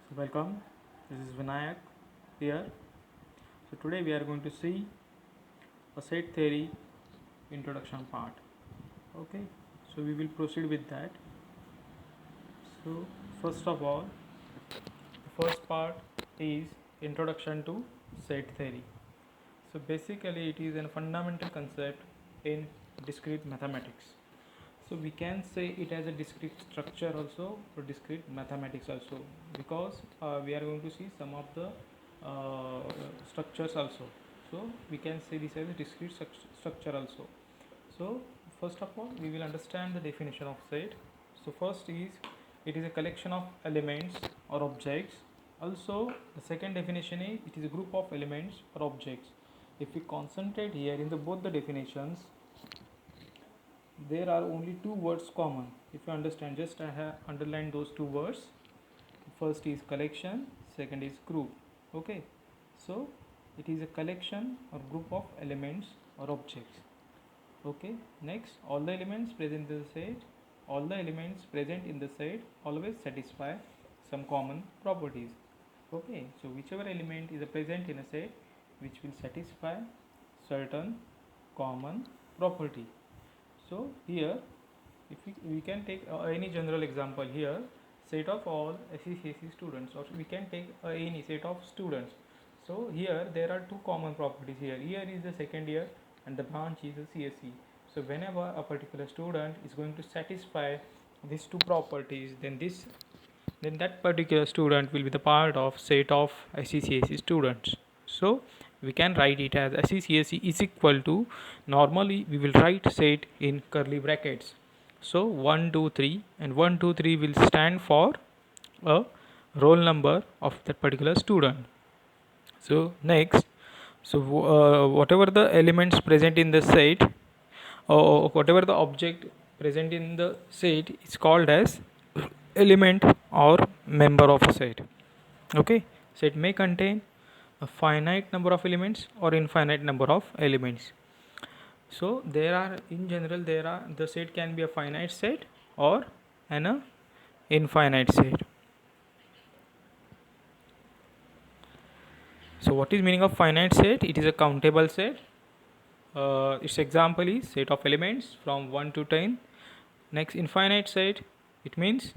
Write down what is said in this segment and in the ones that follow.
So welcome, this is Vinayak here. So today we are going to see a set theory introduction part. Okay, so we will proceed with that. So first of all, the first part is introduction to set theory. So basically it is a fundamental concept in discrete mathematics. So we can say it as a discrete structure also or discrete mathematics also, because we are going to see some of the structures also. So we can say this as a discrete structure also. So first of all we will understand the definition of set. So first is it is a collection of elements or objects. Also the second definition is it is a group of elements or objects. If we concentrate here in the both the definitions, there are only two words common. If you understand, just I have underlined those two words. First is collection, second is group. Okay, so it is a collection or group of elements or objects. Okay, next, all the elements present in the set, all the elements present in the set always satisfy some common properties. Okay, so whichever element is present in a set which will satisfy certain common property. So here, if we can take any general example here, set of all SCCSE students, or we can take any set of students. So here there are two common properties here. Here is the second year and the branch is the CSE. So whenever a particular student is going to satisfy these two properties, then that particular student will be the part of set of SCCSE students. So we can write it as SCCSE is equal to, normally we will write set in curly brackets. So 1 2 3 and 1 2 3 will stand for a roll number of that particular student. So next, so whatever the elements present in the set, or whatever the object present in the set is called as element or member of a set. Okay, set may contain a finite number of elements or infinite number of elements. So there are, in general, there are, the set can be a finite set or an infinite set. So what is meaning of finite set? It is a countable set. Its example is set of elements from 1 to 10. Next, infinite set, it means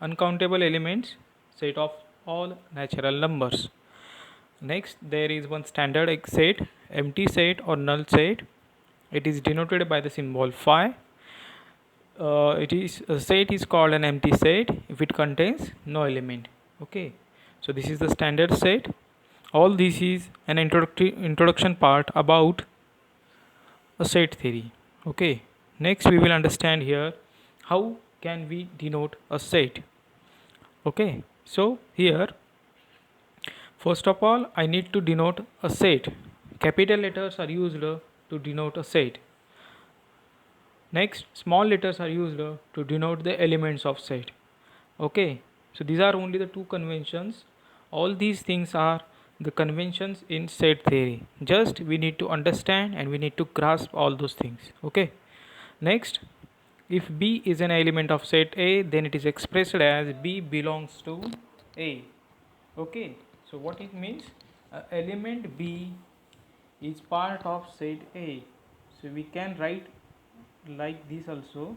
uncountable elements, set of all natural numbers. Next, there is one standard set, empty set or null set. It is denoted by the symbol phi. It is a set is called an empty set if it contains no element. Okay, so this is the standard set. All this is an introduction part about a set theory. Okay, next we will understand here how can we denote a set. Okay, so here first of all I need to denote a set. Capital letters are used to denote a set. Next, small letters are used to denote the elements of set. Okay, so these are only the two conventions. All these things are the conventions in set theory. Just we need to understand and we need to grasp all those things. Okay, next, if B is an element of set A, then it is expressed as B belongs to A. Okay, so what it means, element B is part of set A. So we can write like this also.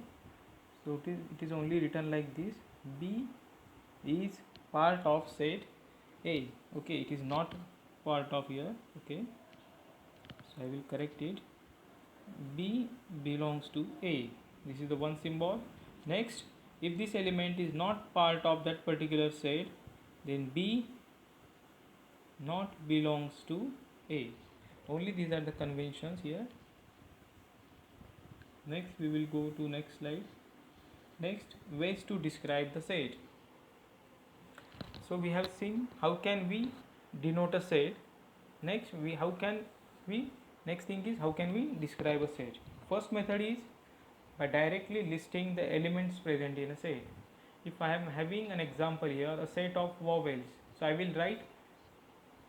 So it is only written like this: B is part of set A. Okay, it is not part of here. Okay, so I will correct it. B belongs to A. This is the one symbol. Next, if this element is not part of that particular set, then B not belongs to A. Only these are the conventions here. Next, we will go to next slide. Next, ways to describe the set. So we have seen how can we denote a set. Next, next thing is how can we describe a set. First method is by directly listing the elements present in a set. If I am having an example here, a set of vowels, so I will write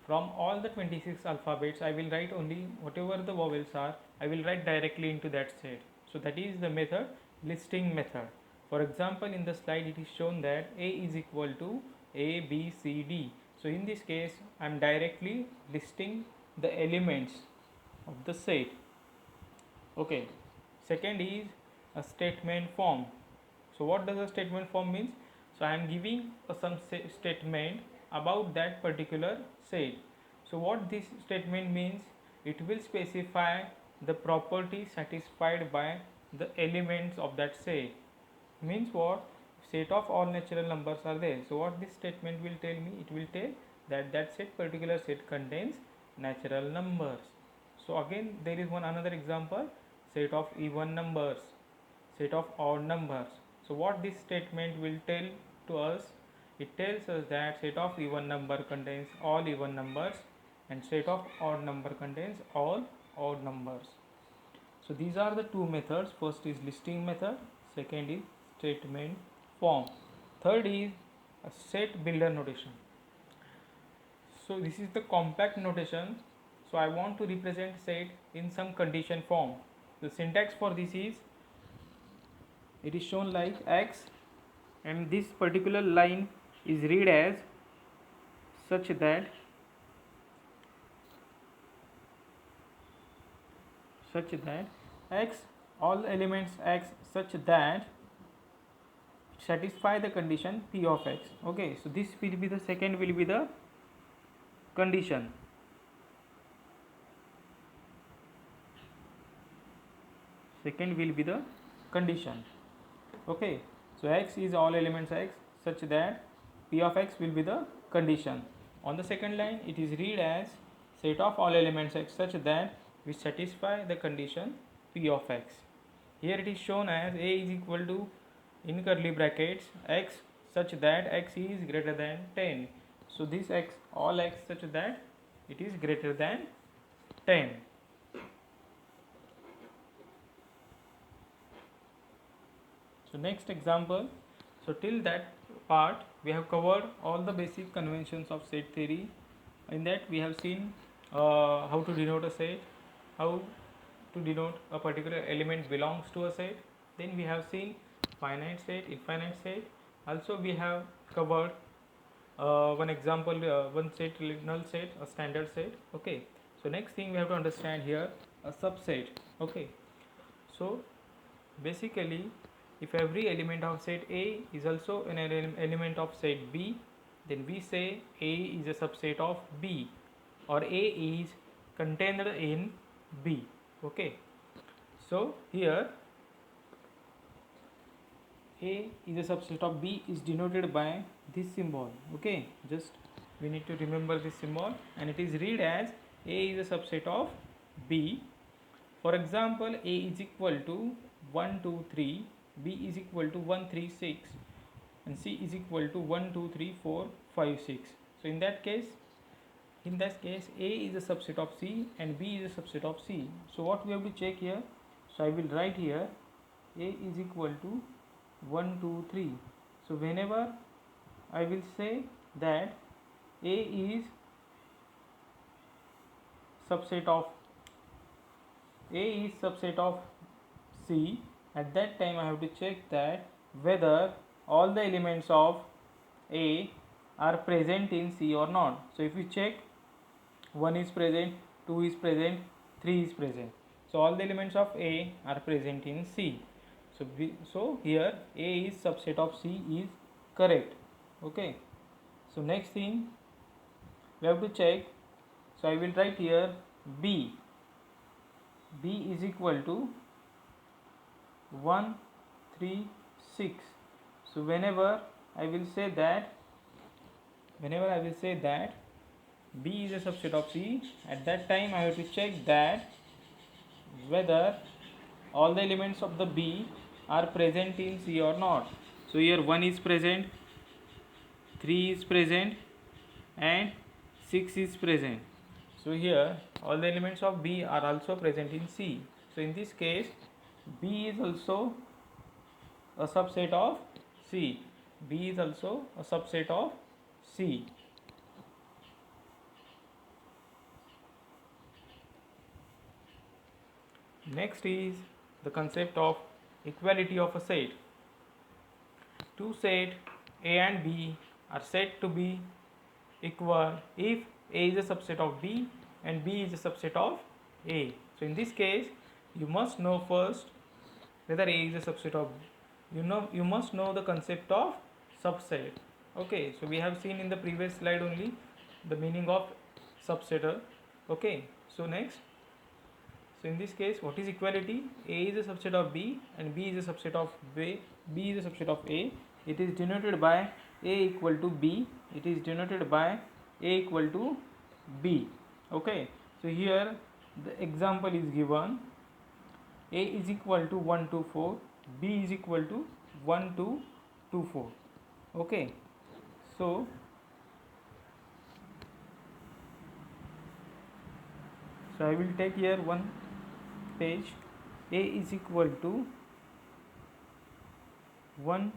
from all the 26 alphabets, I will write only whatever the vowels are, I will write directly into that set. So that is the method, listing method. For example, in the slide it is shown that A is equal to A, B, C, D. So in this case I am directly listing the elements of the set. Okay. Second is a statement form. So what does a statement form means? So I am giving some statement about that particular set. So what this statement means? It will specify the property satisfied by the elements of that set. Means what? Set of all natural numbers are there. So what this statement will tell me? It will tell that that set, particular set, contains natural numbers. So again there is one another example, set of even numbers, set of odd numbers. So what this statement will tell to us? It tells us that set of even number contains all even numbers and set of odd number contains all odd numbers. So these are the two methods. First is listing method, second is statement form, third is a set builder notation. So this is the compact notation. So I want to represent set in some condition form. The syntax for this is, it is shown like x, and this particular line is read as such that x, all elements x such that satisfy the condition p of x. Okay, so this will be the second, will be the condition. Second will be the condition. Okay, so x is all elements x such that p of x will be the condition. On the second line it is read as set of all elements x such that we satisfy the condition p of x. Here it is shown as a is equal to, in curly brackets, x such that x is greater than 10. So this x, all x such that it is greater than 10. So next example. So till that part we have covered all the basic conventions of set theory. In that we have seen how to denote a set, how to denote a particular element belongs to a set. Then we have seen finite set, infinite set. Also we have covered one example, one set, null set, a standard set. Okay, so next thing we have to understand here, a subset. Okay, so basically if every element of set A is also an element of set B, then we say A is a subset of B, or A is contained in B. Okay, so here A is a subset of B is denoted by this symbol. Okay, just we need to remember this symbol, and it is read as A is a subset of B. For example, A is equal to 1, 2, 3, B is equal to 1, 3, 6, and C is equal to 1, 2, 3, 4, 5, 6. So in that case, A is a subset of C and B is a subset of C. So what we have to check here? So I will write here A is equal to 1, 2, 3. So whenever I will say that A is subset of C, at that time I have to check that whether all the elements of A are present in C or not. So if you check, 1 is present, 2 is present, 3 is present. So all the elements of A are present in C. So here A is subset of C is correct. Okay. So next thing we have to check. So I will write here B is equal to 1, 3, 6. So whenever I will say that B is a subset of C, at that time I have to check that whether all the elements of the B are present in C or not. So here 1 is present, 3 is present, and 6 is present. So here all the elements of B are also present in C. So in this case B is also a subset of C. B is also a subset of C. Next is the concept of equality of a set. Two sets A and B are said to be equal if A is a subset of B and B is a subset of A. So in this case, you must know first whether A is a subset of, you must know the concept of subset. Okay, so we have seen in the previous slide only the meaning of subsetter. Okay, so next, so in this case, what is equality? A is a subset of B and B is a subset of B. B is a subset of A. It is denoted by A equal to B. It is denoted by A equal to B. Okay, so here the example is given. A is equal to 1 to 4, B is equal to 1 to 2 4. Okay, so I will take here one page. A is equal to 1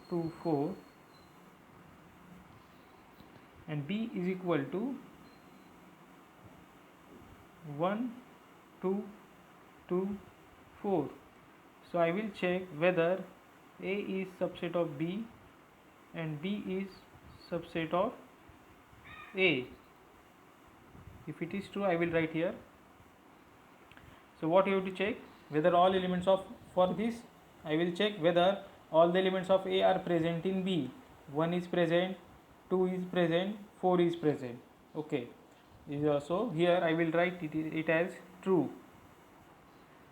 to 4 and B is equal to 1 to 2 4. So I will check whether A is subset of B and B is subset of A. If it is true, I will write here. So what you have to check? Whether all elements of, for this I will check whether all the elements of A are present in B. 1 is present, 2 is present, 4 is present. Okay, so here I will write it as true.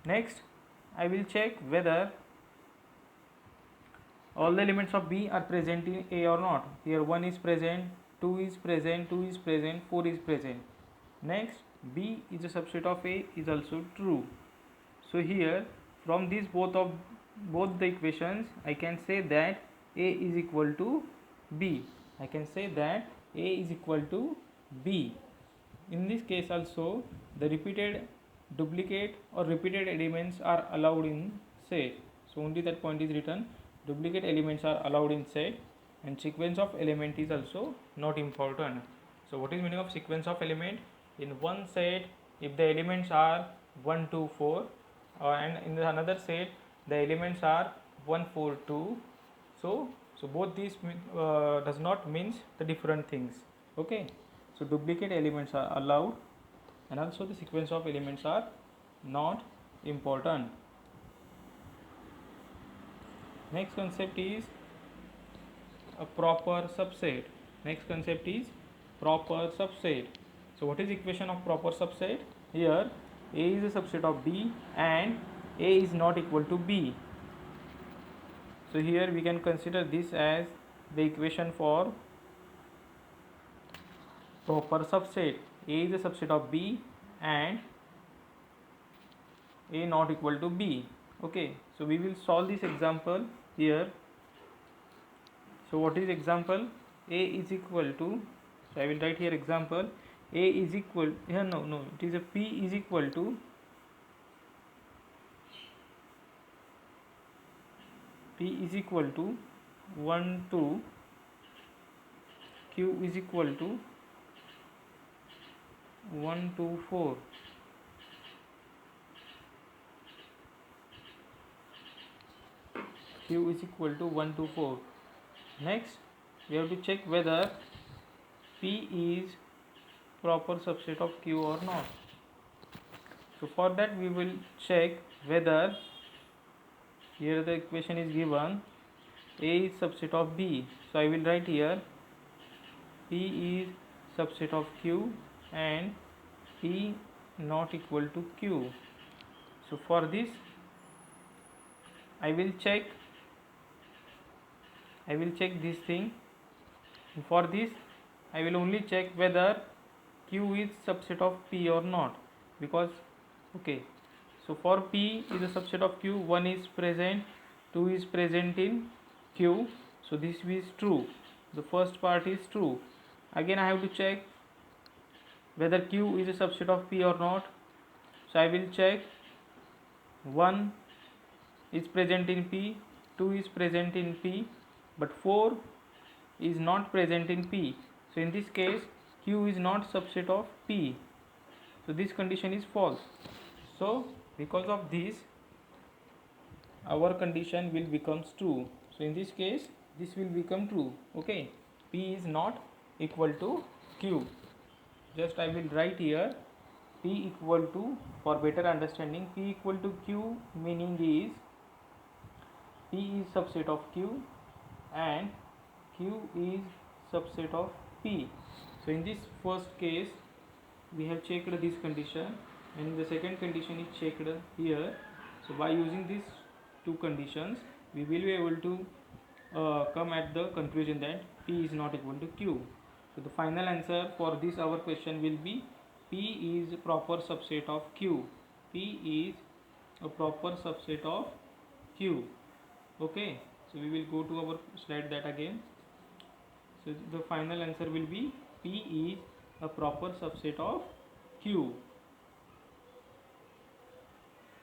Next, I will check whether all the elements of B are present in A or not. Here 1 is present, 2 is present, 2 is present, 4 is present. Next, B is a subset of A is also true. So here from these both the equations, I can say that A is equal to B. I can say that A is equal to B. In this case also, the repeated, duplicate or repeated elements are allowed in set. So only that point is written. Duplicate elements are allowed in set and sequence of element is also not important. So what is meaning of sequence of element? In one set, if the elements are 1 2 4 and in the another set the elements are 1 4 2, so both these does not means the different things. Okay, so duplicate elements are allowed and also the sequence of elements are not important. Next concept is a proper subset. Next concept is proper subset. So what is equation of proper subset? Here A is a subset of B and A is not equal to B. So here we can consider this as the equation for proper subset. A is a subset of B and A not equal to B. Okay, so we will solve this example here. So what is example? A is equal to, so I will write here example. A is equal, here no, it is a P is equal to, P is equal to 1 to Q is equal to 1 to 4. Q is equal to 1 to 4. Next, we have to check whether P is proper subset of Q or not. So for that we will check whether, here the equation is given, A is subset of B. So I will write here P is subset of Q and P not equal to Q. So for this I will check this thing. For this I will only check whether Q is subset of P or not, because okay, so for P is a subset of Q, 1 is present, 2 is present in Q, so this is true, the first part is true. Again I have to check whether Q is a subset of P or not. So I will check 1 is present in P, 2 is present in P, but 4 is not present in P. So in this case Q is not subset of P. So this condition is false. So because of this our condition will becomes true. So in this case this will become true. Okay, P is not equal to Q. Just I will write here P equal to, for better understanding, P equal to Q meaning is P is subset of Q and Q is subset of P. So in this first case we have checked this condition, and the second condition is checked here. So by using these two conditions we will be able to come at the conclusion that P is not equal to Q. So the final answer for this our question will be P is a proper subset of Q. P is a proper subset of Q. Okay, so we will go to our slide that again. So the final answer will be P is a proper subset of Q.